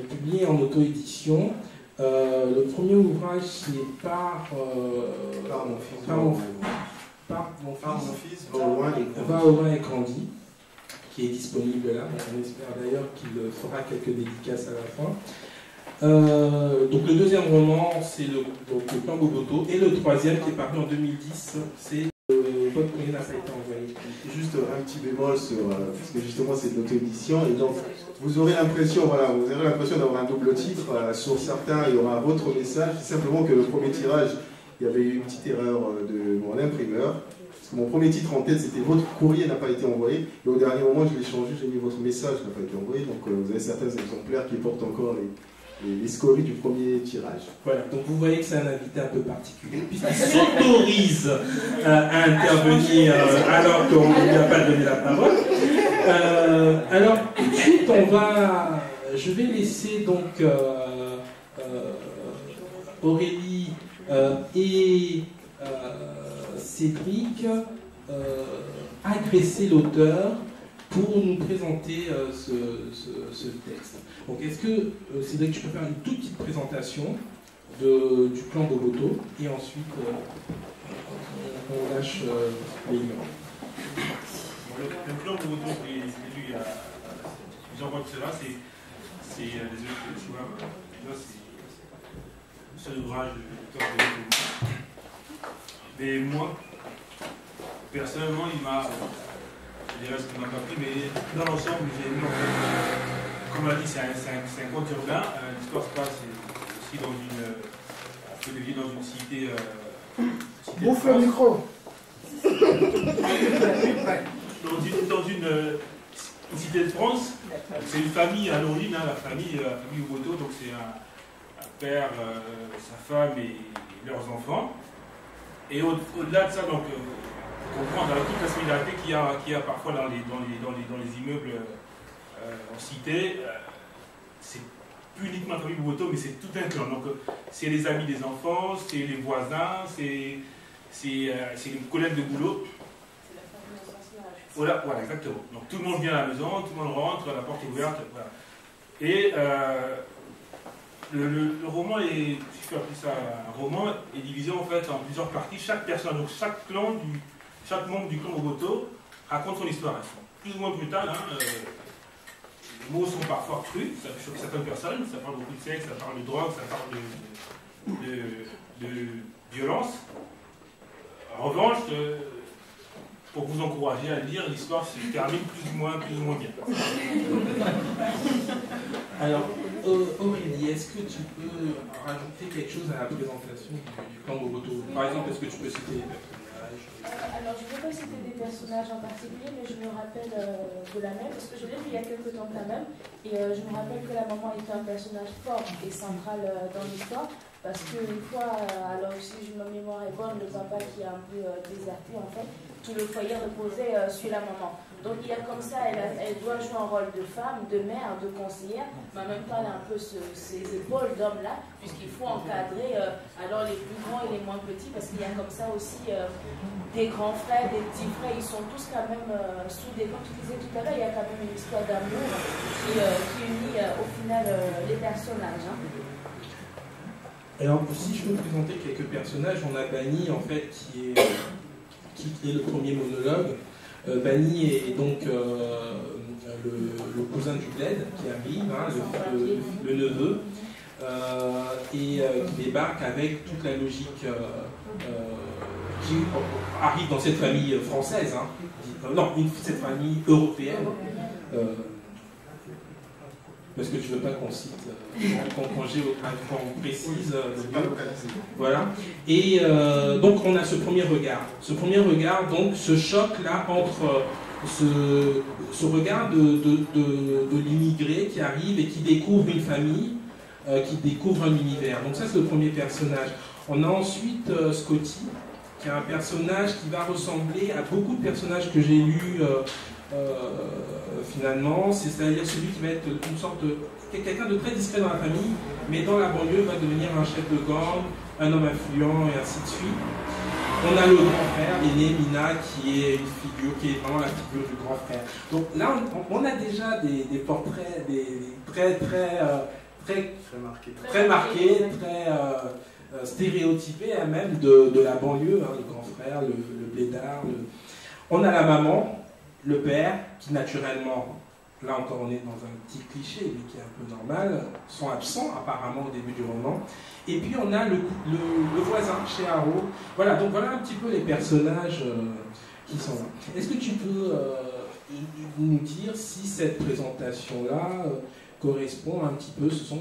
publié en auto-édition. Le premier ouvrage, c'est par mon fils, Va au loin et grandit, qui est disponible là. Donc on espère d'ailleurs qu'il fera quelques dédicaces à la fin. Donc le deuxième roman, c'est le Clan Boboto, et le troisième qui est paru en 2010, c'est Votre courrier n'a pas été envoyé. Juste un petit bémol sur, parce que justement c'est de l'auto-édition, et donc vous aurez l'impression, voilà, d'avoir un double titre. Sur certains, il y aura votre message. C'est simplement que le premier tirage, il y avait eu une petite erreur de mon imprimeur. Parce que mon premier titre en tête, c'était Votre courrier n'a pas été envoyé. Et au dernier moment, je l'ai changé, j'ai mis Votre message n'a pas été envoyé. Donc vous avez certains exemplaires qui portent encore les scories du premier tirage. Voilà, donc vous voyez que c'est un invité un peu particulier, puisqu'il s'autorise à intervenir alors qu'on ne lui a pas donné la parole. Alors, tout de suite, je vais laisser donc Aurélie et Cédric agresser l'auteur pour nous présenter ce texte. Donc est-ce que, Cédric, tu peux faire une toute petite présentation du clan Boboto, et ensuite on lâche les lions. Le clan Boboto, je l'ai lu il y a plusieurs mois de cela, c'est le seul ouvrage de l'auteur Boboto. Mais moi, personnellement, je dirais ce qui m'a pas pris, mais dans l'ensemble, j'ai aimé, en fait, comme on l'a dit, c'est un conte urbain. L'histoire se passe aussi dans une cité. Bouffe le micro. Dans une cité de France. C'est une famille à l'origine, la famille Boboto, donc c'est un père, sa femme et leurs enfants. Et au-delà de ça, donc, on comprend dans toute la similarité qu'il y a parfois dans les immeubles en cité. C'est plus uniquement la famille Boboto, mais c'est tout un clan. Donc, c'est les amis des enfants, c'est les voisins, c'est les collègues de boulot. Voilà, exactement. Donc, tout le monde vient à la maison, tout le monde rentre, la porte est ouverte. Voilà. Et le roman est, si je peux appeler ça un roman, est divisé en fait en plusieurs parties. Chaque personnage, donc chaque membre du clan Boboto raconte son histoire. Elles sont plus ou moins brutales. Les mots sont parfois crus, ça choque certaines personnes. Ça parle beaucoup de sexe, ça parle de drogue, ça parle de violence. En revanche, pour vous encourager à lire, l'histoire se termine plus ou moins bien. Alors, Aurélie, est-ce que tu peux rajouter quelque chose à la présentation du clan Boboto? Par exemple, est-ce que tu peux citer des personnages? Alors, je ne vais pas citer des personnages en particulier, mais je me rappelle de la mère, parce que je l'ai lu il y a quelques temps quand même, et je me rappelle que la maman était un personnage fort et central dans l'histoire, parce qu'une fois, alors si ma mémoire est bonne, le papa qui a un peu déserté, en fait, tout le foyer reposait sur la maman. Donc il y a comme ça, elle doit jouer un rôle de femme, de mère, de conseillère, mais en même temps elle a un peu ses épaules d'homme-là, puisqu'il faut encadrer alors les plus grands et les moins petits, parce qu'il y a comme ça aussi des grands frères, des petits frères, ils sont tous quand même soudés. Comme tu disais tout à l'heure, il y a quand même une histoire d'amour qui unit au final les personnages. Alors, si je peux présenter quelques personnages, on a Bani, en fait, qui est le premier monologue. Bani est donc le cousin du bled qui arrive, le neveu, et qui débarque avec toute la logique qui arrive dans cette famille française, cette famille européenne. Parce que je ne veux pas qu'on cite qu'on précise voilà. Et donc on a ce premier regard, donc ce choc là entre ce regard de l'immigré qui arrive et qui découvre une famille, qui découvre un univers. Donc ça c'est le premier personnage. On a ensuite Scotty, qui est un personnage qui va ressembler à beaucoup de personnages que j'ai lus finalement, c'est-à-dire celui qui va être une sorte de quelqu'un de très discret dans la famille, mais dans la banlieue va devenir un chef de gang, un homme influent et ainsi de suite. On a le grand frère, l'aîné Mina, qui est une figure, qui est vraiment la figure du grand frère. Donc là, on a déjà des portraits, très marqués, très stéréotypés, hein, même de la banlieue, hein, le grand frère, le blédard. On a la maman, le père, qui naturellement, là encore on est dans un petit cliché, mais qui est un peu normal, sont absents apparemment au début du roman. Et puis on a le voisin chez Haro. Voilà, donc voilà un petit peu les personnages qui sont là. Est-ce que tu peux nous dire si cette présentation-là correspond un petit peu, ce sont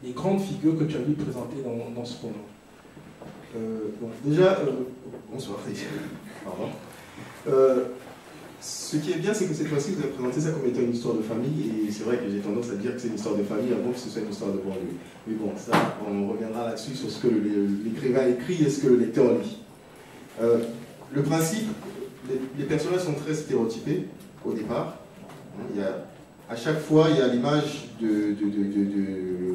les grandes figures que tu as vues présenter dans ce roman? Bon, déjà, bonsoir. Pardon. Ce qui est bien, c'est que cette fois-ci, vous avez présenté ça comme étant une histoire de famille, et c'est vrai que j'ai tendance à dire que c'est une histoire de famille avant que ce soit une histoire de banlieue. Mais bon, ça, on reviendra là-dessus sur ce que l'écrivain écrit et ce que le lecteur lit. Le principe, les personnages sont très stéréotypés au départ. À chaque fois, il y a l'image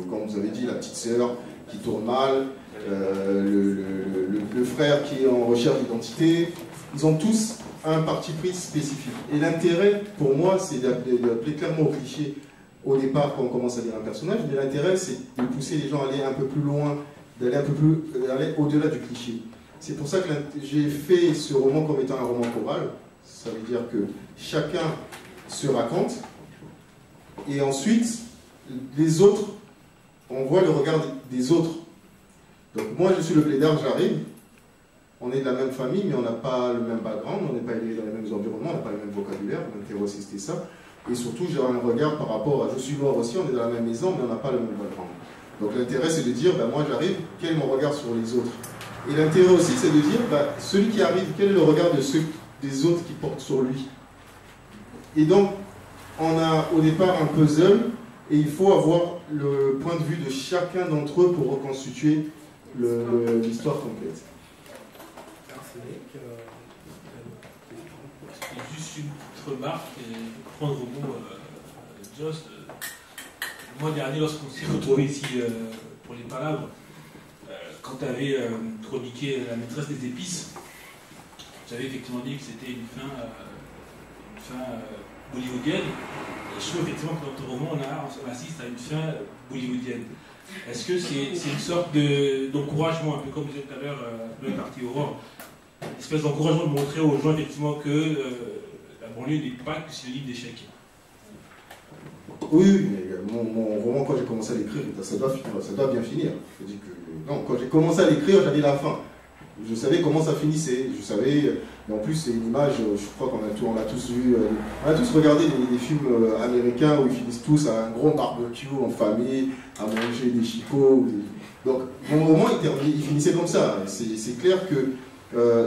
comme vous avez dit, la petite sœur qui tourne mal, le frère qui est en recherche d'identité. Ils ont tous un parti pris spécifique. Et l'intérêt, pour moi, c'est d'appeler clairement au cliché au départ quand on commence à lire un personnage, mais l'intérêt, c'est de pousser les gens à aller un peu plus loin, d'aller au-delà du cliché. C'est pour ça que j'ai fait ce roman comme étant un roman choral. Ça veut dire que chacun se raconte, et ensuite, les autres, on voit le regard des autres. Donc moi, je suis le blédard, j'arrive. On est de la même famille, mais on n'a pas le même background, on n'est pas élevé dans les mêmes environnements, on n'a pas le même vocabulaire, l'intérêt aussi c'était ça. Et surtout, j'ai un regard par rapport à, je suis noir aussi, on est dans la même maison, mais on n'a pas le même background. Donc l'intérêt c'est de dire, ben, moi j'arrive, quel est mon regard sur les autres? Et l'intérêt aussi c'est de dire, ben, celui qui arrive, quel est le regard des autres qui portent sur lui? Et donc, on a au départ un puzzle, et il faut avoir le point de vue de chacun d'entre eux pour reconstituer l'histoire complète. Juste une petite remarque, et prendre au mot Joss. Le mois dernier, lorsqu'on s'est retrouvés ici pour les palabres, quand tu avais chroniqué La maîtresse des épices, tu avais effectivement dit que c'était une fin bollywoodienne. Et je trouve effectivement que dans ton roman, on assiste à une fin bollywoodienne. Est-ce que c'est une sorte d'encouragement, un peu comme vous disiez tout à l'heure, le parti Aurore, une espèce d'encouragement de montrer aux gens effectivement que la banlieue n'est pas que synonyme d'échec? Oui, mais mon roman, quand j'ai commencé à l'écrire, ça doit bien finir. Je dis que, non, quand j'ai commencé à l'écrire, j'avais la fin. Je savais comment ça finissait. Je savais, et en plus, c'est une image, je crois qu'on a tous vu, on a tous regardé des films américains où ils finissent tous à un gros barbecue en famille, à manger des chicots. Donc, mon roman, il finissait comme ça. C'est clair que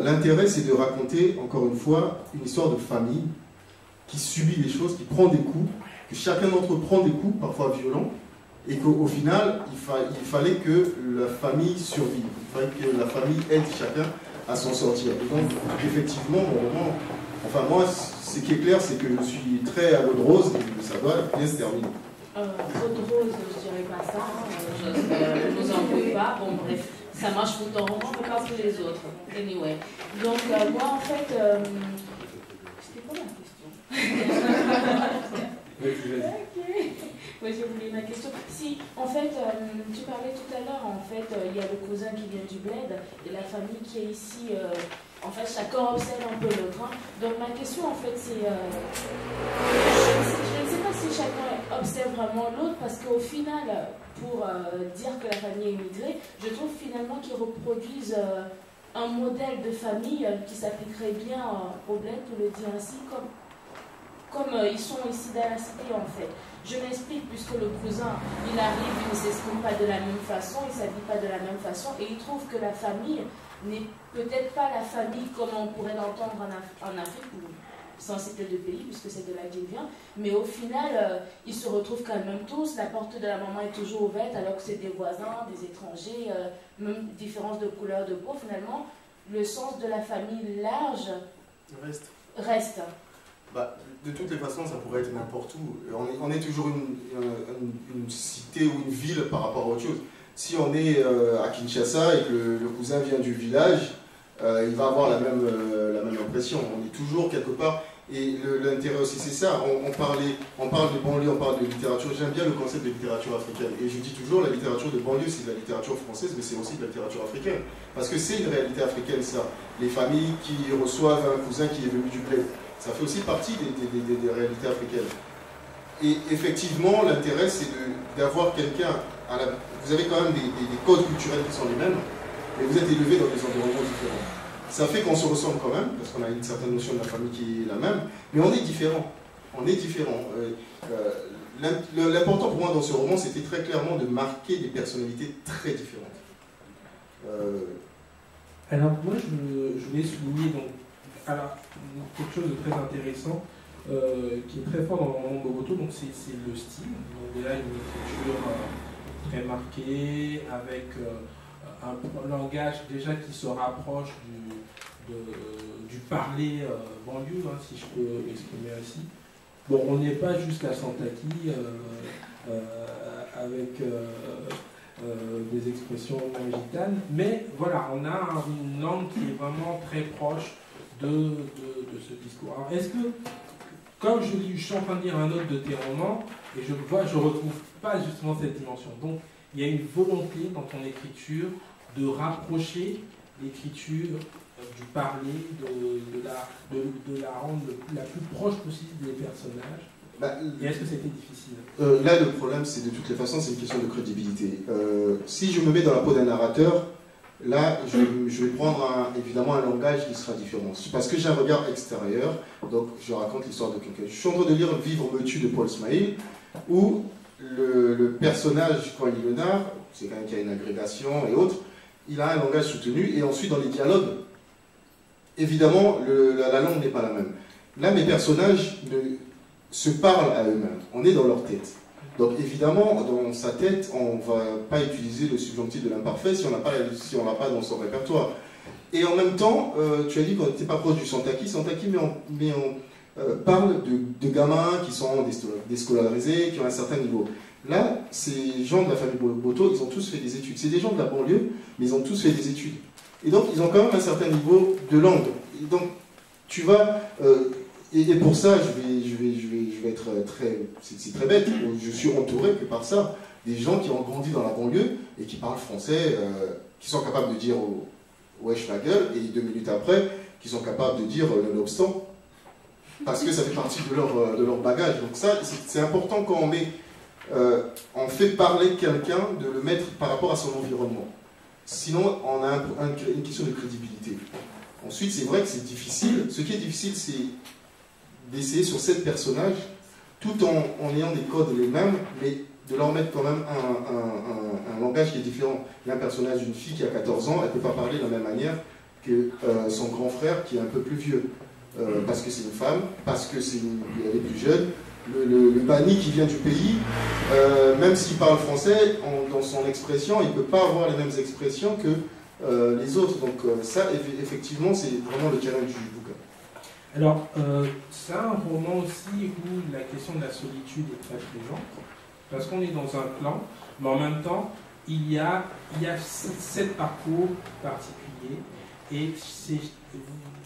l'intérêt, c'est de raconter, encore une fois, une histoire de famille qui subit des choses, qui prend des coups, que chacun d'entre eux prend des coups, parfois violents, et qu'au final, il fallait que la famille survive, il fallait que la famille aide chacun à s'en sortir. Et donc, effectivement, mon roman, enfin moi, ce qui est clair, c'est que je suis très à l'eau de rose, et ça doit bien se terminer. Eau de rose, je dirais pas ça, je vous en veux pas, bon bref. Ça marche pour ton roman, mais pas pour les autres. Anyway. Donc, moi, en fait, c'était quoi ma question? Oui, j'ai oublié ma question. Si, en fait, tu parlais tout à l'heure, en fait, il y a le cousin qui vient du bled et la famille qui est ici. En fait, chacun observe un peu l'autre. Hein. Donc, ma question, en fait, c'est. Je ne sais pas si chacun observe vraiment l'autre, parce qu'au final, pour dire que la famille est immigrée, je trouve finalement qu'ils reproduisent un modèle de famille qui s'appliquerait bien au bled, pour le dire ainsi, comme ils sont ici dans la cité, en fait. Je m'explique, puisque le cousin, il arrive, il ne s'exprime pas de la même façon, il ne s'habille pas de la même façon, et il trouve que la famille n'est peut-être pas la famille comme on pourrait l'entendre en Afrique, ou sans citer de pays, puisque c'est de là qu'il vient, mais au final, ils se retrouvent quand même tous, la porte de la maman est toujours ouverte, alors que c'est des voisins, des étrangers, même différence de couleur de peau, finalement, le sens de la famille large reste. Bah, de toutes les façons, ça pourrait être n'importe où. On est toujours une cité ou une ville par rapport à autre chose. Si on est à Kinshasa et que le cousin vient du village, il va avoir la même impression. On est toujours quelque part, et l'intérêt aussi c'est ça, on parle de banlieue, on parle de littérature, j'aime bien le concept de littérature africaine, et je dis toujours la littérature de banlieue c'est de la littérature française, mais c'est aussi de la littérature africaine, parce que c'est une réalité africaine ça, les familles qui reçoivent un cousin qui est venu du bled, ça fait aussi partie des réalités africaines. Et effectivement, l'intérêt c'est d'avoir quelqu'un, vous avez quand même des codes culturels qui sont les mêmes, mais vous êtes élevé dans des environnements différents. Ça fait qu'on se ressemble quand même, parce qu'on a une certaine notion de la famille qui est la même, mais on est différents. On est différents. L'important pour moi dans ce roman, c'était très clairement de marquer des personnalités très différentes. Alors moi, je voulais souligner donc, quelque chose de très intéressant, qui est très fort dans le roman Boboto, donc c'est le style. Donc déjà une écriture très marquée, avec un langage déjà qui se rapproche du parler banlieue, hein, si je peux l'exprimer ainsi. Bon, on n'est pas jusqu'à Santaki avec des expressions gitanes, mais voilà, on a une langue qui est vraiment très proche de ce discours. Alors, est-ce que, comme je suis en train de lire un autre de tes romans, et je retrouve pas justement cette dimension. Donc, il y a une volonté dans ton écriture de rapprocher l'écriture du parler, de la rendre la plus proche possible des personnages. Et est-ce que c'était difficile? Là, le problème, c'est de toutes les façons, c'est une question de crédibilité. Si je me mets dans la peau d'un narrateur, là, je vais prendre évidemment un langage qui sera différent. Parce que j'ai un regard extérieur, donc je raconte l'histoire de quelqu'un. Je suis en train de lire Vivre me tue de Paul Smaïl, où le personnage, quand il le narre, c'est quelqu'un qui a une agrégation et autres, il a un langage soutenu, et ensuite dans les dialogues, évidemment, la langue n'est pas la même. Là, mes personnages se parlent à eux-mêmes, on est dans leur tête. Donc évidemment, dans sa tête, on ne va pas utiliser le subjonctif de l'imparfait si on l'a pas dans son répertoire. Et en même temps, tu as dit qu'on n'était pas proche du Santaki, mais on parle de gamins qui sont déscolarisés, qui ont un certain niveau. Là, ces gens de la famille Boto, ils ont tous fait des études. C'est des gens de la banlieue, mais ils ont tous fait des études. Et donc, ils ont quand même un certain niveau de langue. Et donc, tu vas... et pour ça, je vais être très... C'est très bête. Je suis entouré que par ça. Des gens qui ont grandi dans la banlieue et qui parlent français, qui sont capables de dire « wesh ma gueule » et 2 minutes après, qui sont capables de dire « nonobstant ». Parce que ça fait partie de leur bagage. Donc ça, c'est important quand on fait parler quelqu'un, de le mettre par rapport à son environnement. Sinon, on a une question de crédibilité. Ensuite, c'est vrai que c'est difficile. Ce qui est difficile, c'est d'essayer sur 7 personnages, tout en ayant des codes les mêmes, mais de leur mettre quand même un langage qui est différent. Il y a un personnage d'une fille qui a 14 ans, elle ne peut pas parler de la même manière que son grand frère qui est un peu plus vieux. Parce que c'est une femme, parce que elle est plus jeune. Le banni qui vient du pays, même s'il parle français, dans son expression, il ne peut pas avoir les mêmes expressions que les autres. Donc ça, effectivement, c'est vraiment le challenge du bouquin. Alors, c'est un roman aussi où la question de la solitude est très présente, parce qu'on est dans un clan, mais en même temps, il y a 7 parcours particuliers, et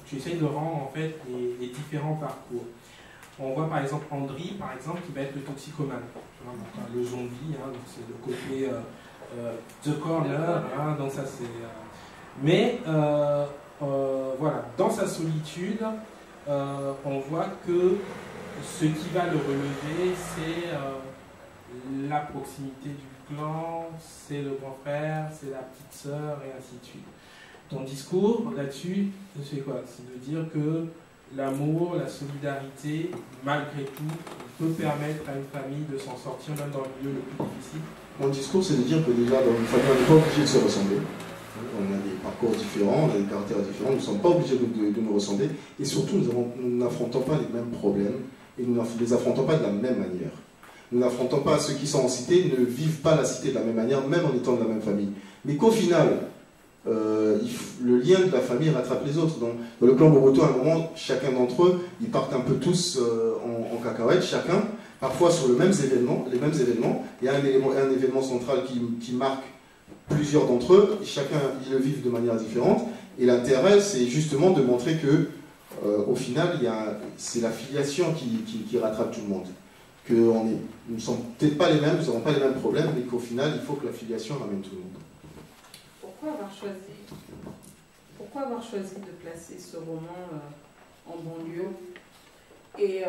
tu essayes de rendre en fait les différents parcours. On voit par exemple Andri, par exemple, qui va être le toxicomane, le zombie, hein, c'est le côté The Corner, hein, donc ça c'est... Mais voilà, dans sa solitude, on voit que ce qui va le relever, c'est la proximité du clan, c'est le grand frère, c'est la petite sœur, et ainsi de suite. Ton discours là-dessus, c'est quoi? C'est de dire que l'amour, la solidarité, malgré tout, peut permettre à une famille de s'en sortir même dans le milieu le plus difficile. Mon discours, c'est de dire que déjà, dans une famille, on n'est pas obligé de se ressembler. On a des parcours différents, on a des caractères différents, nous ne sommes pas obligés de nous ressembler. Et surtout, nous n'affrontons pas les mêmes problèmes et nous ne les affrontons pas de la même manière. Nous n'affrontons pas ceux qui sont en cité, ne vivent pas la cité de la même manière, même en étant de la même famille. Mais qu'au final, le lien de la famille rattrape les autres. Donc, dans le clan Boboto, à un moment, chacun d'entre eux, ils partent un peu tous en cacahuète, chacun, parfois sur les mêmes événements. Il y a un événement central qui marque plusieurs d'entre eux, chacun ils le vivent de manière différente, Et l'intérêt, c'est justement de montrer que, au final, c'est la filiation qui rattrape tout le monde. Que nous ne sommes peut-être pas les mêmes, nous n'aurons pas les mêmes problèmes, mais qu'au final, il faut que la filiation ramène tout le monde. Pourquoi avoir choisi de placer ce roman en banlieue? Et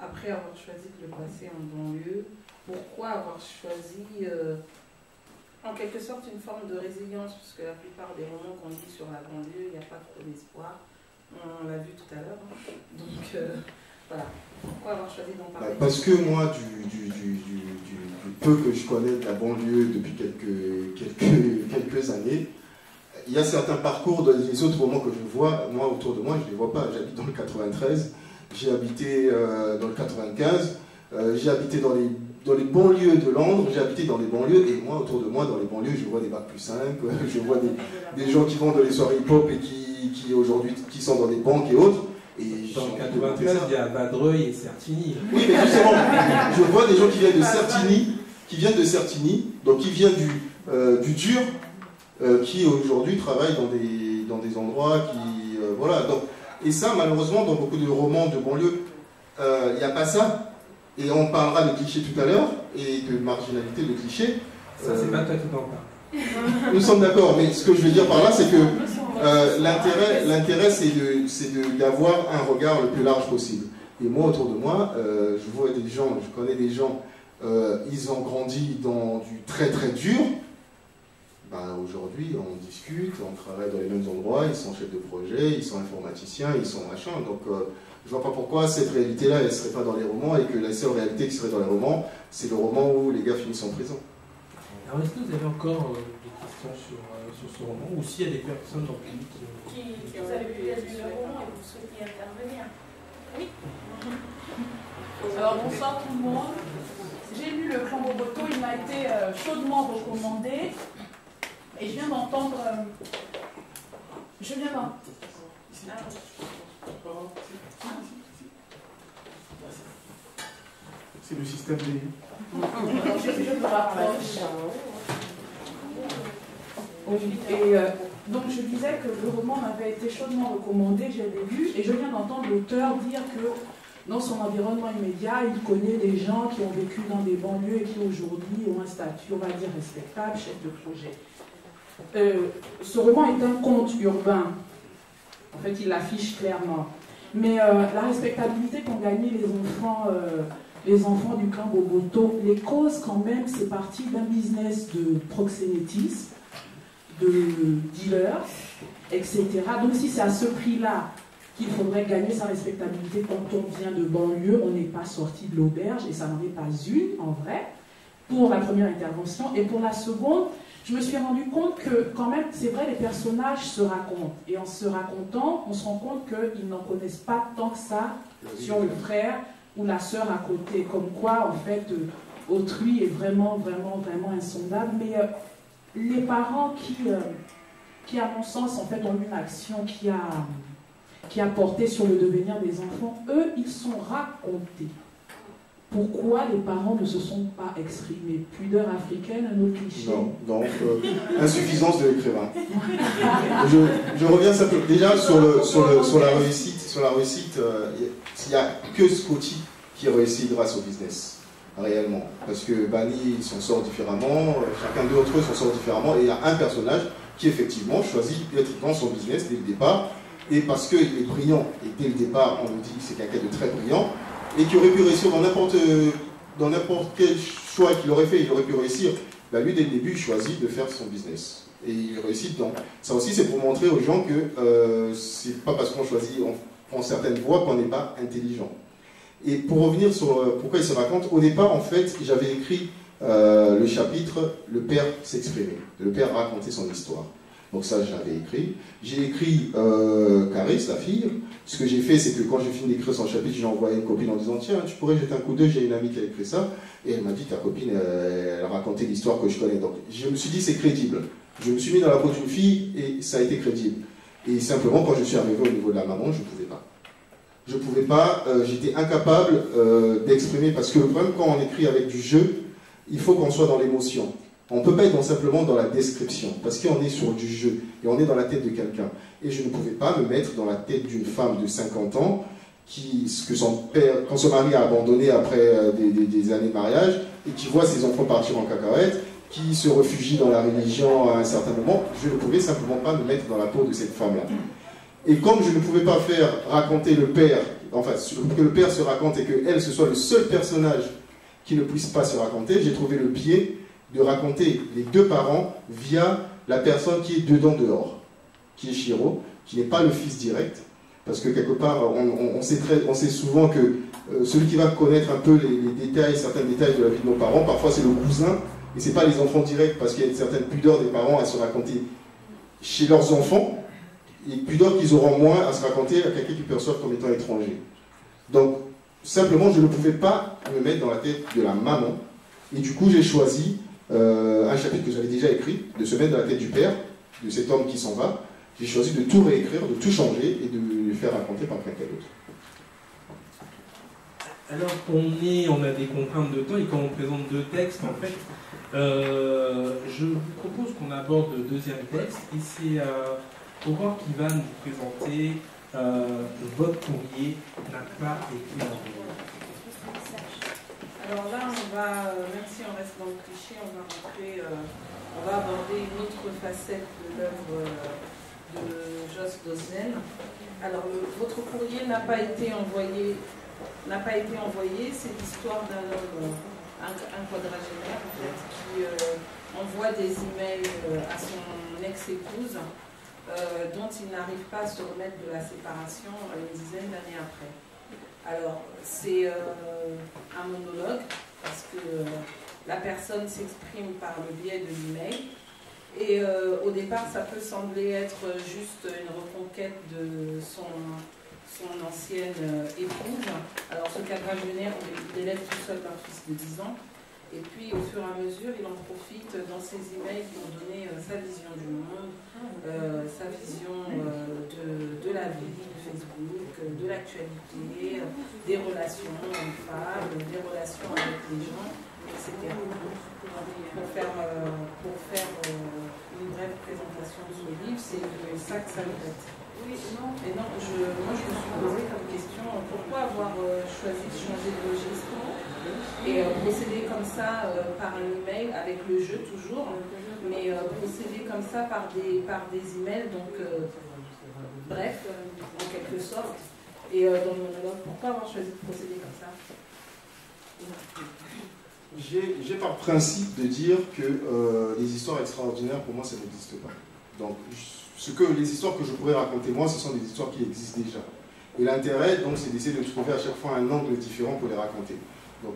après avoir choisi de le placer en banlieue, pourquoi avoir choisi en quelque sorte une forme de résilience, puisque la plupart des romans qu'on lit sur la banlieue, il n'y a pas trop d'espoir. On l'a vu tout à l'heure. Hein. Donc voilà. Pourquoi avoir choisi d'en parler? Parce que moi, du peu que je connais de la banlieue depuis quelques années, il y a certains parcours dans les autres romans que je vois, moi autour de moi, je ne les vois pas. J'habite dans le 93, j'ai habité dans le 95, j'ai habité dans les banlieues de Londres, j'ai habité dans les banlieues, et moi, autour de moi, dans les banlieues, je vois des bacs plus 5, je vois des gens qui vont dans les soirées hip-hop et qui aujourd'hui qui sont dans des banques et autres. Et dans le 93, il y a Vadreuil et Certigny. Oui, mais justement, je vois des gens qui viennent de Certigny, donc qui viennent du dur, qui aujourd'hui travaillent dans des endroits qui... voilà. Donc, et ça, malheureusement, dans beaucoup de romans de banlieue, il n'y a pas ça. Et on parlera de clichés tout à l'heure, et de marginalité de clichés. Ça, c'est pas toi qui t'en parles. Nous sommes d'accord, mais ce que je veux dire par là, c'est que l'intérêt, c'est d'avoir un regard le plus large possible. Et moi, autour de moi, je vois des gens, je connais des gens, ils ont grandi dans du très très dur. Ben, aujourd'hui, on discute, on travaille dans les mêmes endroits, ils sont chefs de projet, ils sont informaticiens, ils sont machin. Donc, je vois pas pourquoi cette réalité-là, elle ne serait pas dans les romans, et que la seule réalité qui serait dans les romans, c'est le roman où les gars finissent en prison. Alors, est-ce que vous avez encore des questions sur ce roman, ou s'il y a des personnes dans le public qui vous avez peut-être lu le roman et vous souhaitez intervenir? Oui. Alors, bonsoir tout le monde. J'ai lu Le Clan Boboto, il m'a été chaudement recommandé. Et je viens d'entendre... C'est le système des... Je me rapproche. Et donc je disais que le roman m'avait été chaudement recommandé, que j'avais lu, et je viens d'entendre l'auteur dire que dans son environnement immédiat, il connaît des gens qui ont vécu dans des banlieues et qui aujourd'hui ont un statut, on va dire, respectable, chef de projet. Ce roman est un conte urbain. En fait, il l'affiche clairement. Mais la respectabilité qu'ont gagné les enfants du clan Boboto, les causes quand même, c'est parti d'un business de proxénétisme, de dealers, etc. Donc si c'est à ce prix-là qu'il faudrait gagner sa respectabilité quand on vient de banlieue, on n'est pas sorti de l'auberge, et ça n'en est pas une, en vrai, pour la première intervention. Et pour la seconde, je me suis rendu compte que, quand même, c'est vrai, les personnages se racontent. Et en se racontant, on se rend compte qu'ils n'en connaissent pas tant que ça sur le frère ou la sœur à côté. Comme quoi, en fait, autrui est vraiment, vraiment, vraiment insondable. Mais les parents qui, à mon sens, en fait, ont eu une action qui a porté sur le devenir des enfants, eux, ils sont racontés. Pourquoi les parents ne se sont pas exprimés? Pudeur africaine, un autre cliché? Non, donc insuffisance de l'écrivain. Je reviens simplement déjà sur la réussite. Il n'y a que Scotty qui réussit grâce au business, réellement. Parce que Bani s'en sort différemment, chacun d'entre eux s'en sort différemment, et il y a un personnage qui effectivement choisit d'être dans son business dès le départ, et parce qu'il est brillant, et dès le départ on nous dit que c'est quelqu'un de très brillant, et qui aurait pu réussir dans n'importe quel choix qu'il aurait fait, il aurait pu réussir. Ben lui, dès le début, il choisit de faire son business. Et il réussit dedans. Ça aussi, c'est pour montrer aux gens que c'est pas parce qu'on choisit, on prend certaines voies qu'on n'est pas intelligent. Et pour revenir sur pourquoi il se raconte, au départ, en fait, j'avais écrit le chapitre « Le père s'exprimait ». Le père racontait son histoire. Donc ça, je l'avais écrit. J'ai écrit Caris, la fille. Ce que j'ai fait, c'est que quand j'ai fini d'écrire son chapitre, j'ai envoyé une copine en disant « Tiens, tu pourrais jeter un coup d'œil, j'ai une amie qui a écrit ça. » Et elle m'a dit « Ta copine, elle a raconté l'histoire que je connais. » Donc je me suis dit « C'est crédible. » Je me suis mis dans la peau d'une fille et ça a été crédible. Et simplement, quand je suis arrivé au niveau de la maman, je ne pouvais pas. Je ne pouvais pas, j'étais incapable d'exprimer, parce que le problème, quand on écrit avec du jeu, il faut qu'on soit dans l'émotion. On ne peut pas être quand dans la description, parce qu'on est sur du jeu, et on est dans la tête de quelqu'un. Et je ne pouvais pas me mettre dans la tête d'une femme de 50 ans, quand son mari a abandonné après des années de mariage, et qui voit ses enfants partir en cacahuète, qui se réfugie dans la religion à un certain moment. Je ne pouvais simplement pas me mettre dans la peau de cette femme-là. Et comme je ne pouvais pas faire raconter le père, enfin, que le père se raconte et qu'elle, ce soit le seul personnage qui ne puisse pas se raconter, j'ai trouvé le biais de raconter les deux parents via la personne qui est dedans dehors, qui est Shiro, qui n'est pas le fils direct, parce que quelque part, on sait souvent que celui qui va connaître un peu les détails, certains détails de la vie de nos parents, parfois c'est le cousin, et c'est pas les enfants directs, parce qu'il y a une certaine pudeur des parents à se raconter chez leurs enfants, et pudeur qu'ils auront moins à se raconter à quelqu'un qui perçoivent comme étant étranger. Donc, simplement, je ne pouvais pas me mettre dans la tête de la maman, et du coup, j'ai choisi un chapitre que j'avais déjà écrit, de se mettre dans la tête du père, de cet homme qui s'en va. J'ai choisi de tout réécrire, de tout changer, et de le faire raconter par quelqu'un d'autre. Alors on a des contraintes de temps, et quand on présente deux textes, en fait, je vous propose qu'on aborde le deuxième texte, et c'est Aurore qui va nous présenter votre courrier n'a pas été envoyé. Alors là, même si on reste dans le cliché, on va aborder une autre facette de l'œuvre de Joss Dosden. Alors, votre courrier n'a pas été envoyé. C'est l'histoire d'un homme, un quadragénaire en fait, qui envoie des emails à son ex-épouse dont il n'arrive pas à se remettre de la séparation une dizaine d'années après. Alors, c'est un monologue parce que la personne s'exprime par le biais de l'email. Et au départ, ça peut sembler être juste une reconquête de son ancienne épouse. Alors, ce quadragénaire, il élève tout seul un fils de 10 ans. Et puis, au fur et à mesure, il en profite dans ses emails pour donner sa vision du monde, sa vision de la vie, de Facebook, de l'actualité, des relations hommes-femmes, des relations avec les gens, etc. Pour faire une brève présentation de ce livre, c'est de ça que ça me traite. Oui, non. Et non, moi je me suis posé comme question, pourquoi avoir choisi de changer de registre et procéder comme ça par un email, avec le jeu toujours, mais procéder comme ça par des emails, donc bref, en quelque sorte. Et dans le monologue, pourquoi avoir choisi de procéder comme ça? J'ai par principe de dire que les histoires extraordinaires, pour moi, ça n'existe pas. Donc, les histoires que je pourrais raconter moi, ce sont des histoires qui existent déjà. Et l'intérêt, donc, c'est d'essayer de trouver à chaque fois un angle différent pour les raconter. Donc,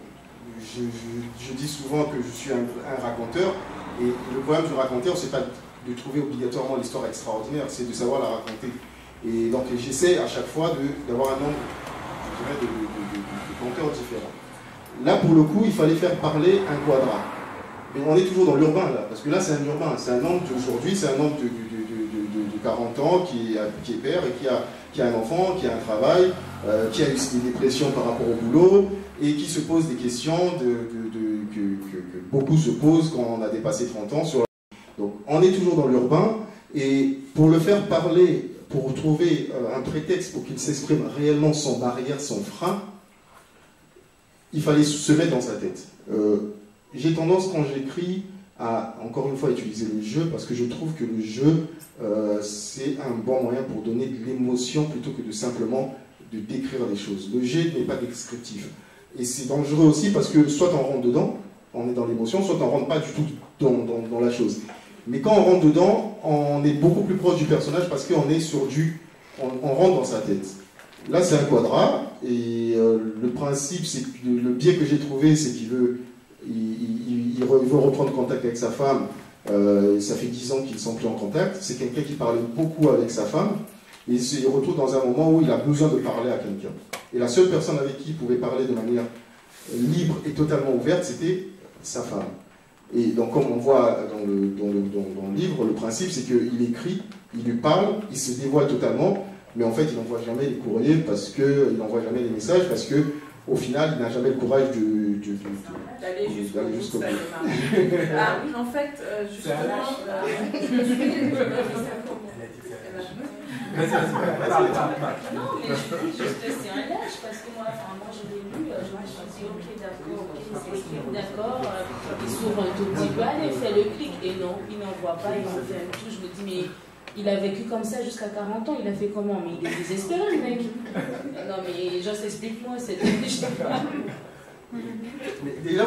je dis souvent que je suis un raconteur, et le problème du raconteur, c'est pas de trouver obligatoirement l'histoire extraordinaire, c'est de savoir la raconter. Et donc, j'essaie à chaque fois d'avoir un angle, je dirais, de conteur différent. Là, pour le coup, il fallait faire parler un quadra. Mais on est toujours dans l'urbain, là, parce que là, c'est un urbain. C'est un homme d'aujourd'hui, c'est un homme de 40 ans qui est père et qui a un enfant, qui a un travail, qui a eu des dépressions par rapport au boulot, et qui se pose des questions que beaucoup se posent quand on a dépassé 30 ans. Donc, on est toujours dans l'urbain, et pour le faire parler, pour trouver un prétexte pour qu'il s'exprime réellement sans barrière, sans frein, il fallait se mettre dans sa tête. J'ai tendance, quand j'écris, à, encore une fois, utiliser le jeu, parce que je trouve que le jeu, c'est un bon moyen pour donner de l'émotion, plutôt que de simplement de décrire les choses. Le jeu n'est pas descriptif. Et c'est dangereux aussi, parce que soit on rentre dedans, on est dans l'émotion, soit on ne rentre pas du tout dans la chose. Mais quand on rentre dedans, on est beaucoup plus proche du personnage, parce qu'on est sur on rentre dans sa tête. Là, c'est un quadra, et le principe, c'est que le biais que j'ai trouvé, c'est qu'il veut reprendre contact avec sa femme. Ça fait 10 ans qu'ils ne sont plus en contact. C'est quelqu'un qui parlait beaucoup avec sa femme, et il se retrouve dans un moment où il a besoin de parler à quelqu'un. Et la seule personne avec qui il pouvait parler de manière libre et totalement ouverte, c'était sa femme. Et donc, comme on voit dans le livre, le principe, c'est qu'il écrit, il lui parle, il se dévoile totalement, mais en fait, il n'envoie jamais les courriers, il n'envoie jamais les messages, parce qu'au final, il n'a jamais le courage de d'aller jusqu'au bout, jusqu'au ça bout. démarre. Ah oui, en fait, justement, je me suis... Non, mais je dis juste que c'est un lâche, parce que moi je l'ai lu, je me suis dit, ok, d'accord, ok, c'est écrit, d'accord, il s'ouvre un tout petit peu, allez, fait le clic, et non, il n'en voit pas, il en fait un tout, je me dis, mais il a vécu comme ça jusqu'à 40 ans, il a fait comment? Mais il est désespéré, le mec. Non, mais juste explique-moi, je sais pas. Mais là,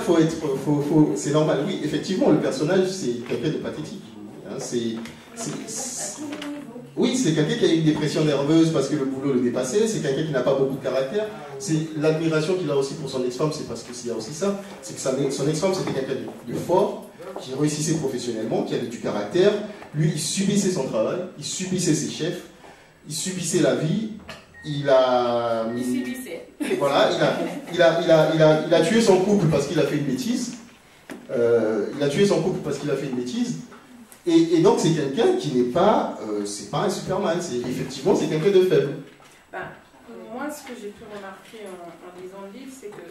c'est normal, oui, effectivement, le personnage, c'est quelqu'un de pathétique. Hein, oui, c'est quelqu'un qui a eu une dépression nerveuse parce que le boulot le dépassait, c'est quelqu'un qui n'a pas beaucoup de caractère. C'est l'admiration qu'il a aussi pour son ex-femme, c'est parce qu'il y a aussi ça, c'est que son ex-femme c'était quelqu'un de fort, qui réussissait professionnellement, qui avait du caractère. Lui, il subissait son travail, il subissait ses chefs, il subissait la vie. Il subissait. Voilà, il a tué son couple parce qu'il a fait une bêtise. Il a tué son couple parce qu'il a fait une bêtise. Et donc c'est quelqu'un qui n'est pas, c'est pas un Superman, effectivement c'est quelqu'un de faible. Ben, moi ce que j'ai pu remarquer en lisant le livre, c'est que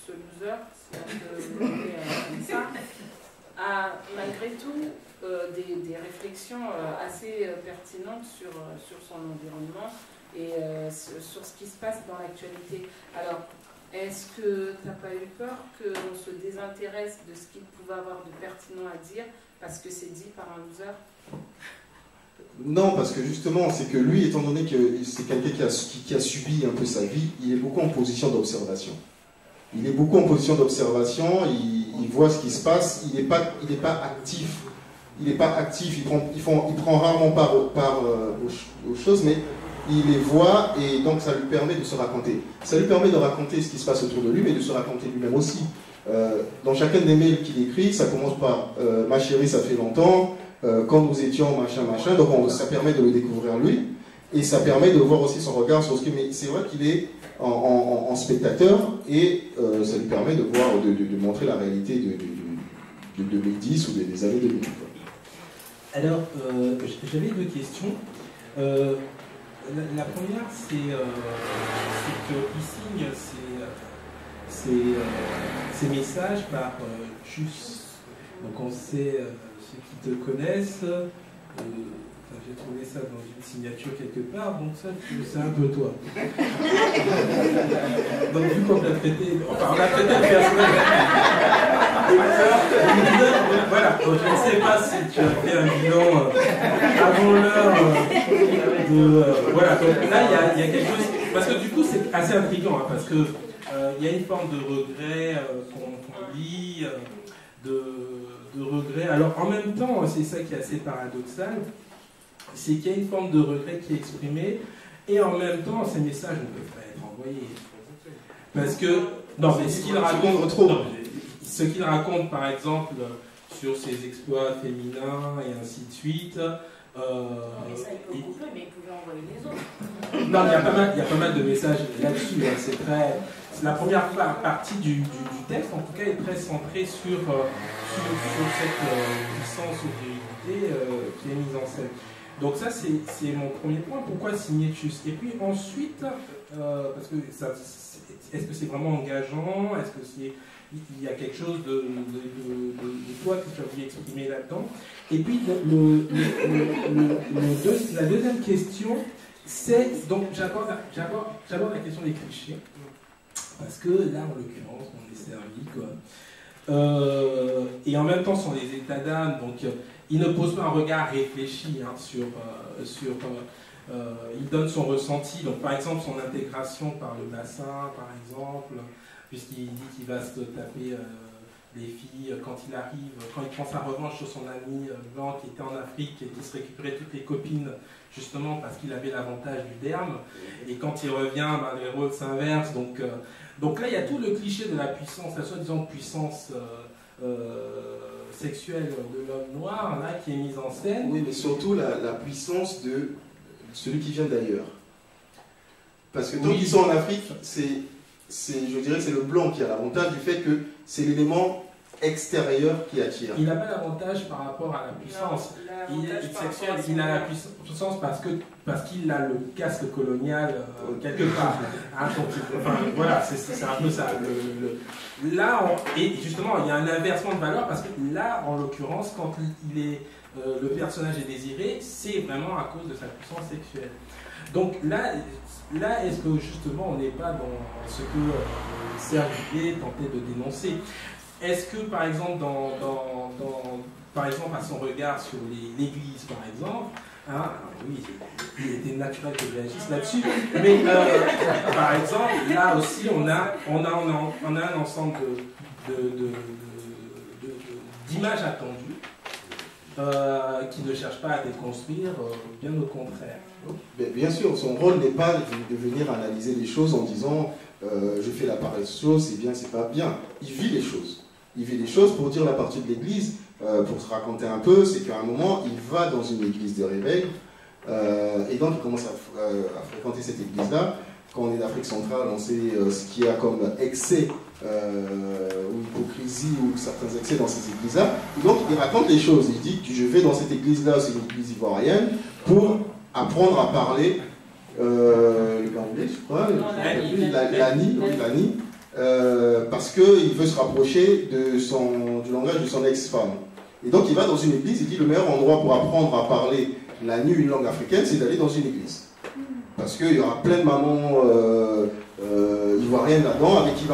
ce loser, si on peut le nommer comme ça, a malgré tout des réflexions assez pertinentes sur son environnement et sur ce qui se passe dans l'actualité. Alors, est-ce que tu n'as pas eu peur qu'on se désintéresse de ce qu'il pouvait avoir de pertinent à dire parce que c'est dit par un loser? Non, parce que justement, c'est que lui, étant donné que c'est quelqu'un qui a subi un peu sa vie, il est beaucoup en position d'observation. Il est beaucoup en position d'observation, il voit ce qui se passe, il n'est pas actif. Il n'est pas actif, il prend rarement part aux choses, mais il les voit et donc ça lui permet de se raconter. Ça lui permet de raconter ce qui se passe autour de lui, mais de se raconter lui-même aussi. Dans chacun des mails qu'il écrit, ça commence par « ma chérie, ça fait longtemps »,« quand nous étions, machin, machin », donc ça permet de le découvrir lui, et ça permet de voir aussi son regard sur ce que... Mais c'est vrai qu'il est en spectateur, et ça lui permet de voir, de montrer la réalité de 2010 ou des années 2000. Alors, j'avais deux questions. La première, c'est qu'il signe ces messages par Jus. Donc on sait, ceux qui te connaissent, j'ai trouvé ça dans une signature quelque part, donc ça, c'est un peu toi. Donc vu qu'on l'a traité, enfin on a traité le personnage de voilà, donc je ne sais pas si tu as fait un bilan avant l'heure voilà, donc là il y a quelque chose, parce que du coup c'est assez intriguant, hein, parce que il y a une forme de regret qu'on lit, de regret. Alors en même temps, c'est ça qui est assez paradoxal, c'est qu'il y a une forme de regret qui est exprimée, et en même temps, ces messages ne peuvent pas être envoyés. Parce que, non, mais ce qu'il raconte, par exemple, sur ses exploits féminins et ainsi de suite. Mais ça, il peut couper, mais il pouvait envoyer les autres. Non, il y a pas mal de messages là-dessus. Hein, la première partie du texte, en tout cas, est très centrée sur cette puissance ou vérité qui est mise en scène. Donc ça, c'est mon premier point. Pourquoi signer Jus? Et puis ensuite, parce que est-ce que c'est vraiment engageant? Est-ce que il y a quelque chose de toi que tu as voulu exprimer là-dedans? Et puis la deuxième question, c'est donc j'aborde la question des clichés, parce que là, en l'occurrence, on est servi, quoi. Et en même temps, ce sont des états d'âme, donc il ne pose pas un regard réfléchi hein, il donne son ressenti. Donc, par exemple, son intégration par le bassin, par exemple, puisqu'il dit qu'il va se taper les filles quand il arrive, quand il prend sa revanche sur son ami blanc qui était en Afrique et qui se récupérait toutes les copines, justement parce qu'il avait l'avantage du derme. Et quand il revient, les rôles s'inversent. Donc là, il y a tout le cliché de la puissance, la soi-disant puissance sexuelle de l'homme noir, là, qui est mise en scène. Oui, mais surtout la puissance de celui qui vient d'ailleurs. Parce que tant qu'ils sont en Afrique, je dirais que c'est le blanc qui a l'avantage du fait que c'est l'élément extérieur qui attire. Il n'a pas l'avantage par rapport à la puissance. Il est sexuel, il a la puissance parce qu'il a le casque colonial quelque part. Hein, donc, enfin, voilà, c'est un peu ça. Là, et justement, il y a un inversement de valeur parce que là, en l'occurrence, quand le personnage est désiré, c'est vraiment à cause de sa puissance sexuelle. Donc là est-ce que justement on n'est pas dans ce que Serge Julier tentait de dénoncer? Est-ce que par exemple, par exemple à son regard sur l'Église par exemple, hein, oui, il était naturel que je réagisse là-dessus, mais par exemple, là aussi on a un ensemble d'images attendues qui ne cherchent pas à déconstruire, bien au contraire. Bien sûr, son rôle n'est pas de venir analyser les choses en disant je fais la paresseuse, c'est bien, c'est pas bien. Il vit les choses. Il vit les choses pour dire la partie de l'église, pour se raconter un peu, c'est qu'à un moment, il va dans une église de réveil, et donc il commence à fréquenter cette église-là. Quand on est d'Afrique centrale, on sait ce qu'il y a comme excès, ou hypocrisie, ou certains excès dans ces églises-là. Et donc il raconte les choses. Il dit que je vais dans cette église-là, c'est une église ivoirienne, pour apprendre à parler le anglais, je crois, l'ani, parce qu'il veut se rapprocher du langage de son ex-femme. Et donc il va dans une église, il dit le meilleur endroit pour apprendre à parler l'ani, une langue africaine, c'est d'aller dans une église. Parce qu'il y aura plein de mamans ivoiriennes là-dedans avec qui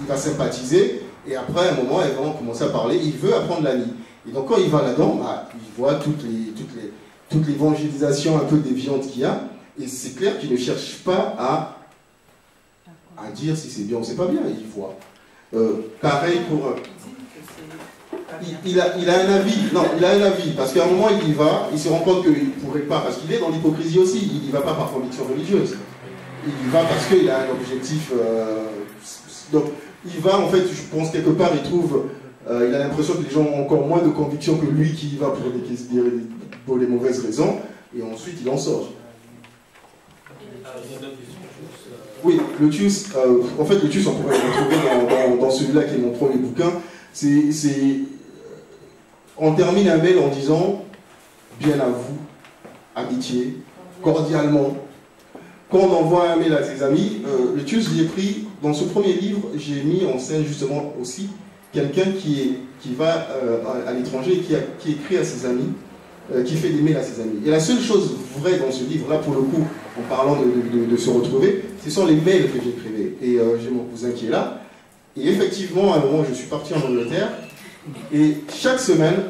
il va sympathiser, et après à un moment elles vont commencer à parler, il veut apprendre l'ani. Et donc quand il va là-dedans, il voit toute l'évangélisation un peu déviante qu'il y a, et c'est clair qu'il ne cherche pas à dire si c'est bien ou c'est pas bien, il voit. Pareil pour... Il a un avis, non, il a un avis, parce qu'à un moment il y va, il se rend compte qu'il ne pourrait pas, parce qu'il est dans l'hypocrisie aussi, il n'y va pas par conviction religieuse, il y va parce qu'il a un objectif, donc il va en fait, je pense quelque part, il trouve, il a l'impression que les gens ont encore moins de conviction que lui qui y va pour les mauvaises raisons, et ensuite il en sort. Oui, le Tius, en fait le Tius on pourrait le retrouver dans celui-là qui est mon premier bouquin, on termine un mail en disant bien à vous, amitié, cordialement. Quand on envoie un mail à ses amis, le Tius, j'y ai pris, dans ce premier livre, j'ai mis en scène justement aussi quelqu'un qui va à l'étranger et qui écrit à ses amis, qui fait des mails à ses amis. Et la seule chose vraie dans ce livre, là pour le coup, en parlant de se retrouver, ce sont les mails que j'écrivais. Et j'ai mon cousin qui est là. Et effectivement, à un moment, je suis parti en Angleterre. Et chaque semaine,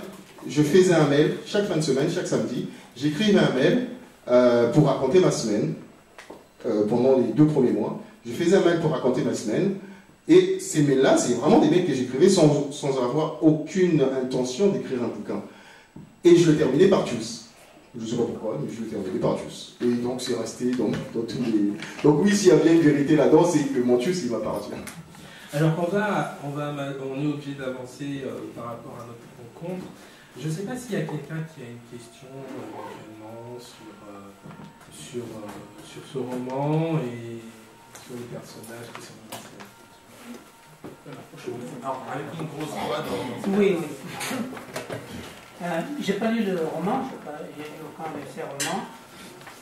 je faisais un mail, chaque fin de semaine, chaque samedi, j'écrivais un mail pour raconter ma semaine pendant les 2 premiers mois. Je faisais un mail pour raconter ma semaine. Et ces mails-là, c'est vraiment des mails que j'écrivais sans avoir aucune intention d'écrire un bouquin. Et je le terminais par Tius. Je ne sais pas pourquoi, mais je le terminais par Tius. Et donc c'est resté dans tous les... Donc oui, s'il y a bien une vérité là-dedans, c'est que mon Tius, il m'appartient. Alors on est obligé d'avancer par rapport à notre rencontre. Je ne sais pas s'il y a quelqu'un qui a une question éventuellement sur ce roman et sur les personnages qui sont dans alors, avec une grosse voix dans... Oui. J'ai pas lu le roman, j'ai lu aucun de ces romans.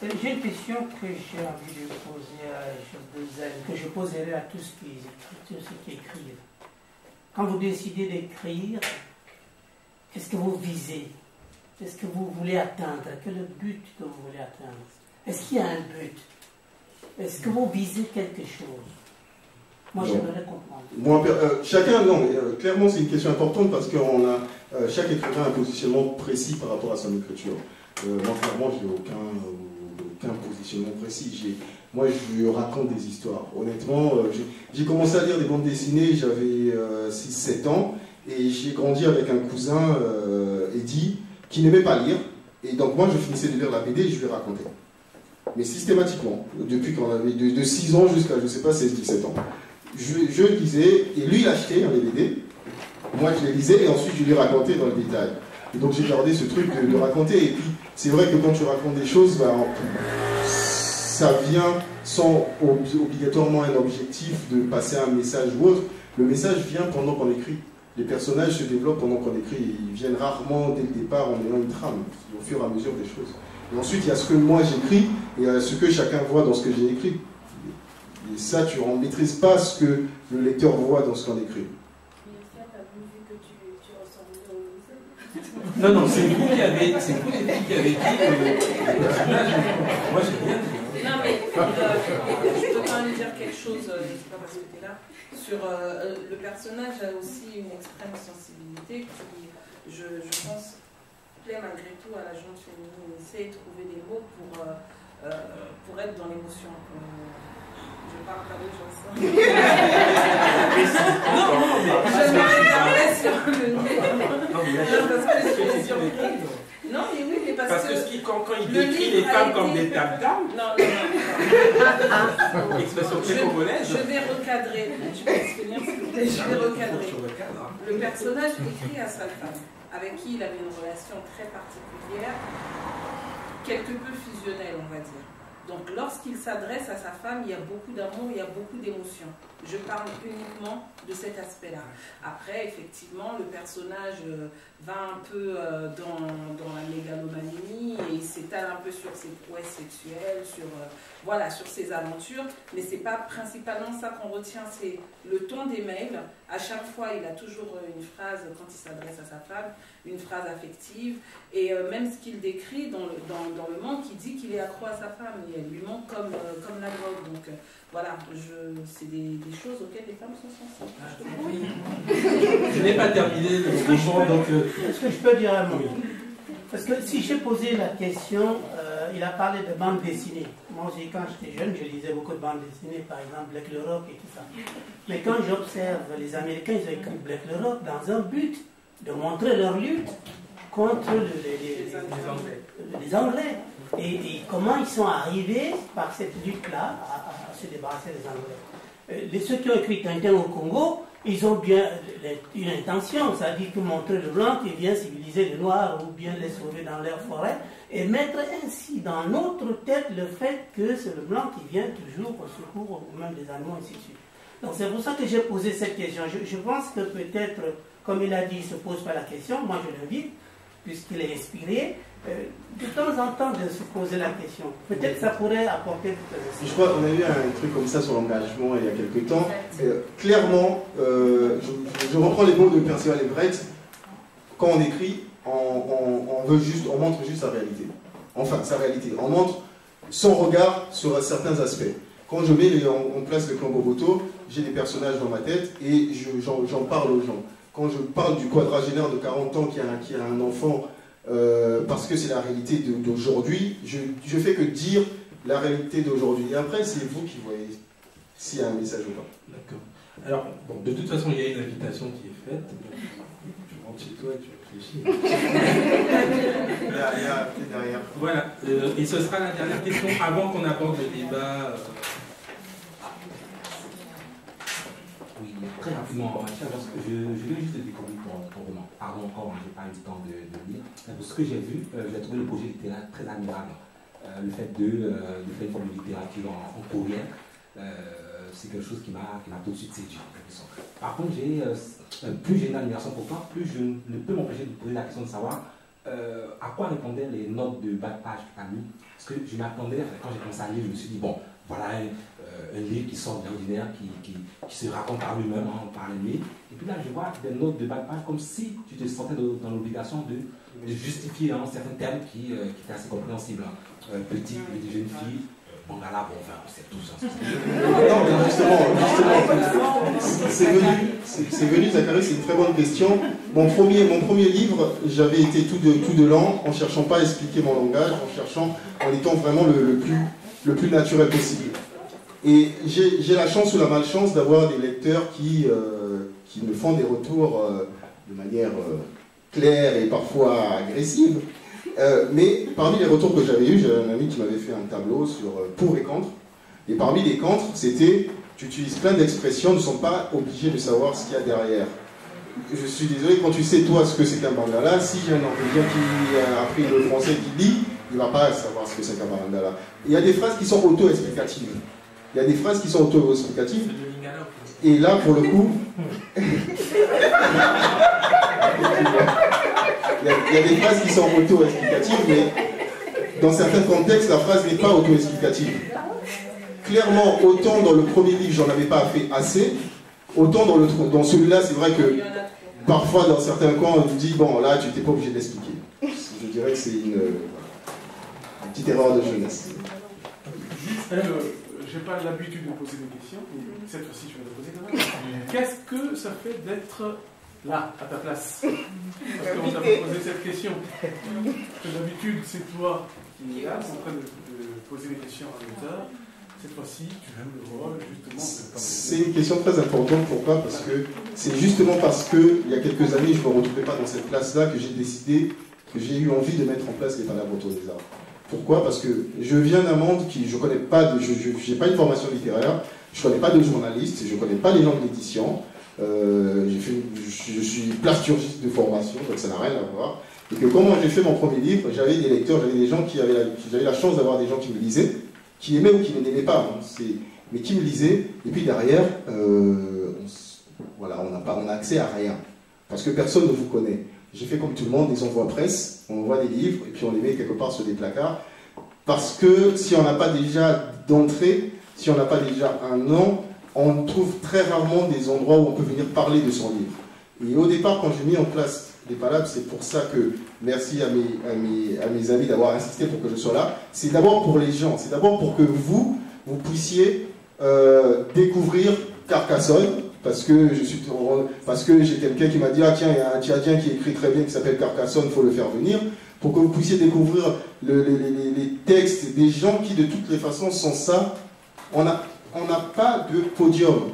J'ai une question que j'ai envie de poser à Joseph, que je poserai à tous ceux qui écrivent. Quand vous décidez d'écrire, qu'est-ce que vous visez? Qu'est-ce que vous voulez atteindre? Quel est le but que vous voulez atteindre? Est-ce qu'il y a un but? Est-ce que vous visez quelque chose? Moi, j'aimerais comprendre. Clairement, c'est une question importante parce que chaque écrivain a un positionnement précis par rapport à son écriture. Moi, clairement, je n'ai aucun positionnement précis. Moi, je raconte des histoires. Honnêtement, j'ai commencé à lire des bandes dessinées, j'avais 6-7 ans, et j'ai grandi avec un cousin, Eddy, qui n'aimait pas lire. Et donc, moi, je finissais de lire la BD et je lui racontais. Mais systématiquement, depuis qu'on avait de 6 ans jusqu'à, je ne sais pas, 16-17 ans. Je lisais, et lui, il achetait les BD. Moi, je les lisais, et ensuite, je lui racontais dans le détail. Et donc, j'ai gardé ce truc de raconter. Et puis, c'est vrai que quand tu racontes des choses, ça vient sans obligatoirement un objectif de passer un message ou autre. Le message vient pendant qu'on écrit. les personnages se développent pendant qu'on écrit. Ils viennent rarement dès le départ en ayant une trame, au fur et à mesure des choses. Et ensuite, il y a ce que moi j'écris et ce que chacun voit dans ce que j'ai écrit. Et ça, tu ne maîtrises pas ce que le lecteur voit dans ce qu'on écrit. Non, non, c'est vous qui avez dit moi j'ai rien dit. Non, mais je peux quand même dire quelque chose, c'est pas parce que tu es là, sur le personnage a aussi une extrême sensibilité qui, je pense, plaît malgré tout à la gente féminine. On essaie de trouver des mots pour être dans l'émotion. Je parle pas de gens ça. Je me parlais sur le nez. Parce que je suis surprise. Non, mais oui, mais parce que quand il décrit les femmes comme des tam-tams, non. expression très congolaise. Je vais recadrer. Tu peux finir, s'il vous plaît. Je vais recadrer. Le personnage écrit à sa femme, avec qui il avait une relation très particulière, quelque peu fusionnelle, on va dire. Donc lorsqu'il s'adresse à sa femme, il y a beaucoup d'amour, il y a beaucoup d'émotions. Je parle uniquement de cet aspect-là. Après, effectivement, le personnage va un peu dans la mégalomanie et il s'étale un peu sur ses prouesses sexuelles, sur ses aventures. Mais ce n'est pas principalement ça qu'on retient, c'est le ton des mails. À chaque fois, il a toujours une phrase, quand il s'adresse à sa femme, une phrase affective. Et même ce qu'il décrit dans le manque, il dit qu'il est accro à sa femme. Et elle lui manque comme la drogue. Donc voilà, c'est des choses auxquelles les femmes sont sensibles. Je n'ai pas terminé le mouvement, donc... Est-ce que je peux dire un mot? Parce que si j'ai posé la question, il a parlé de bande dessinée. Moi aussi, quand j'étais jeune, je lisais beaucoup de bandes dessinées, par exemple Black le Rock et tout ça. Mais quand j'observe les Américains, ils ont écrit Black le Rock dans un but de montrer leur lutte contre les Anglais. Et comment ils sont arrivés par cette lutte-là à se débarrasser des Anglais. Ceux qui ont écrit Tintin au Congo, ils ont bien une intention, c'est-à-dire que montrer le blanc qui vient civiliser le noir ou bien les sauver dans leur forêt et mettre ainsi dans notre tête le fait que c'est le blanc qui vient toujours au secours ou même des animaux, ainsi de suite. Donc c'est pour ça que j'ai posé cette question. Je pense que peut-être, comme il a dit, il ne se pose pas la question, moi je l'invite, puisqu'il est inspiré, de temps en temps de se poser la question. Peut-être que ça pourrait apporter... Je crois qu'on a eu un truc comme ça sur l'engagement il y a quelques temps. Clairement, je reprends les mots de Percival Everett. Quand on écrit, on montre juste sa réalité. Enfin, sa réalité. On montre son regard sur certains aspects. Quand je mets en place le clan Boboto, j'ai des personnages dans ma tête et j'en parle aux gens. Quand je parle du quadragénaire de 40 ans qui a un enfant, parce que c'est la réalité d'aujourd'hui, je fais que dire la réalité d'aujourd'hui. Et après, c'est vous qui voyez s'il y a un message ou pas. D'accord. Alors, bon, de toute façon, il y a une invitation qui est faite. Tu rentres chez toi et tu réfléchis. Il y a derrière. Voilà. Et ce sera la dernière question avant qu'on aborde le débat. Oui, très rapidement en matière, parce que je viens juste de découvrir ton roman. Pardon encore, je n'ai pas eu le temps de lire. Ce que j'ai vu, j'ai trouvé le projet littéraire très admirable. Le fait de faire une forme de littérature en courriel, c'est quelque chose qui m'a tout de suite séduit. Par contre, plus j'ai une admiration pour toi, plus je ne peux m'empêcher de poser la question de savoir à quoi répondaient les notes de bas de page que tu as mis. Parce que je m'attendais, quand j'ai commencé à lire, je me suis dit, bon, voilà un livre qui sort de l'ordinaire, qui se raconte par lui-même, par les nuits. Et puis là, je vois des notes de bas de page comme si tu te sentais dans l'obligation de justifier certains termes qui étaient assez compréhensibles. Petite jeune fille, Mangala, bon, enfin, c'est tout ça. Non, mais justement, c'est venu, Zachary, c'est une très bonne question. Mon premier livre, j'avais été tout de lent, en ne cherchant pas à expliquer mon langage, en étant vraiment le plus naturel possible. Et j'ai la chance ou la malchance d'avoir des lecteurs qui me font des retours de manière claire et parfois agressive. Mais parmi les retours que j'avais eus, j'avais un ami qui m'avait fait un tableau sur pour et contre. Et parmi les contre, c'était tu utilises plein d'expressions, ne sont pas obligés de savoir ce qu'il y a derrière. Je suis désolé, quand tu sais toi ce que c'est qu'un Bangala, si j'ai un Norvégien qui a appris le français qui lit, il ne va pas savoir ce que c'est qu'un Bangala. Il y a des phrases qui sont auto-explicatives. Il y a des phrases qui sont auto-explicatives. Et là, pour le coup, Il y a des phrases qui sont auto-explicatives, mais dans certains contextes, la phrase n'est pas auto-explicative. Clairement, autant dans le premier livre, j'en avais pas fait assez, autant dans celui-là, c'est vrai que parfois, dans certains coins, on nous dit, bon, là, tu n'étais pas obligé d'expliquer. Je dirais que c'est une petite erreur de jeunesse. Juste, j'ai pas l'habitude de poser des questions, mais cette fois-ci, je vais te poser quand même. Qu'est-ce que ça fait d'être là, à ta place? Parce qu'on t'a pas posé cette question. D'habitude, c'est toi qui es là, en train de poser des questions à l'auteur. Cette fois-ci, tu aimes le rôle, justement. C'est une question très importante. Pourquoi? Parce que c'est justement parce que, il y a quelques années, je ne me retrouvais pas dans cette place-là que j'ai décidé, que j'ai eu envie de mettre en place les palabres autour des arts. Pourquoi? Parce que je viens d'un monde qui, je connais pas, j'ai pas une formation littéraire, je connais pas de journaliste, je connais pas les langues d'édition, je suis plasturgiste de formation, donc ça n'a rien à voir. Et que comment j'ai fait mon premier livre, j'avais des lecteurs, j'avais des gens j'avais la chance d'avoir des gens qui me lisaient, qui aimaient ou qui ne l'aimaient pas, hein, mais qui me lisaient, et puis derrière, voilà, on a accès à rien, parce que personne ne vous connaît. J'ai fait comme tout le monde, des envois presse, on envoie des livres, et puis on les met quelque part sur des placards, parce que si on n'a pas déjà d'entrée, si on n'a pas déjà un nom, on trouve très rarement des endroits où on peut venir parler de son livre. Et au départ, quand j'ai mis en place les palabres, c'est pour ça que, merci à mes amis d'avoir insisté pour que je sois là, c'est d'abord pour les gens, c'est d'abord pour que vous puissiez découvrir Carcassonne, parce que j'ai quelqu'un qui m'a dit, ah tiens, il y a un Tchadien qui écrit très bien, qui s'appelle Carcassonne, il faut le faire venir, pour que vous puissiez découvrir les textes des gens qui de toutes les façons sont ça. On n'a pas de podium,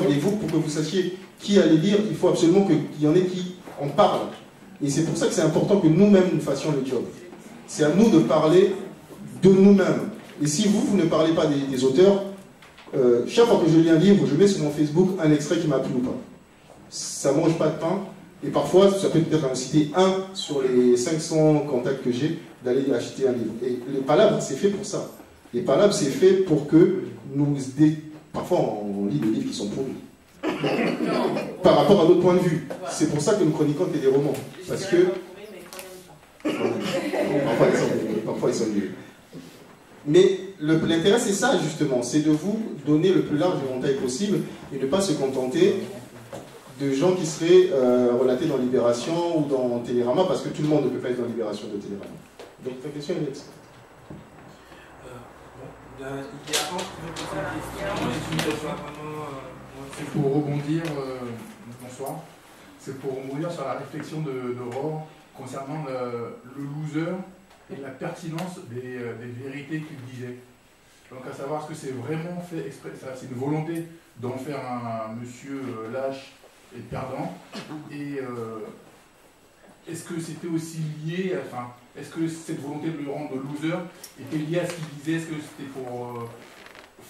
et vous, pour que vous sachiez qui allait lire, il faut absolument qu'il y en ait qui en parlent. Et c'est pour ça que c'est important que nous-mêmes nous fassions le job. C'est à nous de parler de nous-mêmes. Et si vous ne parlez pas des auteurs, chaque fois que je lis un livre, je mets sur mon Facebook un extrait qui m'a plu ou pas. Ça ne mange pas de pain, et parfois, ça peut peut-être inciter un sur les 500 contacts que j'ai d'aller acheter un livre. Et les palabres, c'est fait pour ça. Les palabres, c'est fait pour que nous... Parfois, on lit des livres qui sont pourris. Par rapport à notre point de vue. C'est pour ça que nous chroniquons que des romans. Parce que... Parfois, ils sont nuls. Mais l'intérêt, c'est ça, justement. C'est de vous donner le plus large éventail possible et ne pas se contenter de gens qui seraient relatés dans Libération ou dans Télérama, parce que tout le monde ne peut pas être dans Libération de Télérama. Donc, ta question est excellente. Il y a une question. C'est pour rebondir, bonsoir, c'est pour rebondir sur la réflexion de Rohr concernant le loser et la pertinence des vérités qu'il disait. Donc à savoir, est-ce que c'est vraiment fait exprès, c'est une volonté d'en faire un monsieur lâche et perdant, et est-ce que c'était aussi lié, enfin, est-ce que cette volonté de le rendre loser était liée à ce qu'il disait, est-ce que c'était pour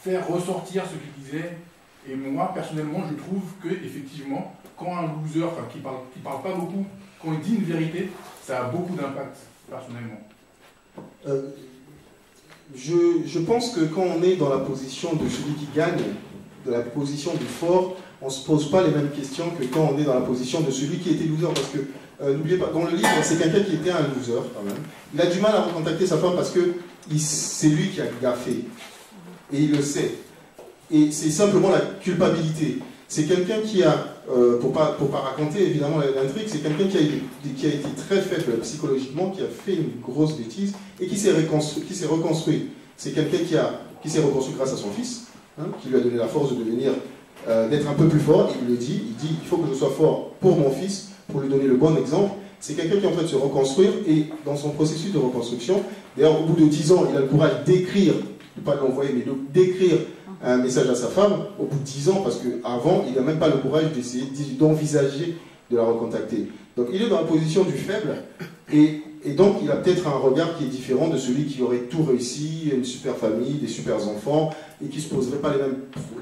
faire ressortir ce qu'il disait? Et moi, personnellement, je trouve que effectivement, quand un loser, enfin, qui parle pas beaucoup, quand il dit une vérité, ça a beaucoup d'impact, personnellement. Je pense que quand on est dans la position de celui qui gagne, de la position du fort, on ne se pose pas les mêmes questions que quand on est dans la position de celui qui était loser. Parce que, n'oubliez pas, dans le livre, c'est quelqu'un qui était un loser, quand même. Il a du mal à recontacter sa femme parce que c'est lui qui a gaffé. Et il le sait. Et c'est simplement la culpabilité. C'est quelqu'un qui a, pour pas raconter évidemment l'intrigue, c'est quelqu'un qui a été très faible psychologiquement, qui a fait une grosse bêtise et qui s'est reconstruit. C'est quelqu'un qui s'est reconstruit grâce à son fils, hein, qui lui a donné la force de devenir, d'être un peu plus fort. Il le dit, il faut que je sois fort pour mon fils, pour lui donner le bon exemple. C'est quelqu'un qui est en train de se reconstruire et dans son processus de reconstruction, d'ailleurs au bout de 10 ans, il a le courage d'écrire, pas de l'envoyer, mais d'écrire un message à sa femme au bout de 10 ans, parce qu'avant, il n'a même pas le courage d'essayer d'envisager de la recontacter. Donc il est dans la position du faible, et donc il a peut-être un regard qui est différent de celui qui aurait tout réussi, une super famille, des super enfants, et qui ne se poserait pas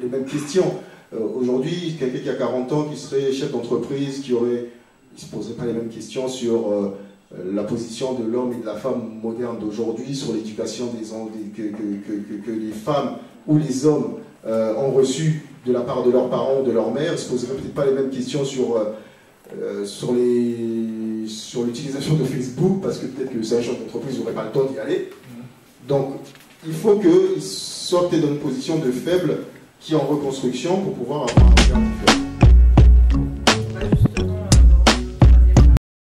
les mêmes questions. Aujourd'hui, quelqu'un qui a 40 ans, qui serait chef d'entreprise, il ne se poserait pas les mêmes questions sur la position de l'homme et de la femme moderne d'aujourd'hui, sur l'éducation que les femmes ou les hommes ont reçu de la part de leurs parents ou de leur mère, ne se poseraient peut-être pas les mêmes questions sur l'utilisation de Facebook, parce que peut-être que c'est un chef d'entreprise, ils n'auraient pas le temps d'y aller. Donc, il faut qu'ils soient peut-être dans une position de faible qui est en reconstruction pour pouvoir avoir un regard différent.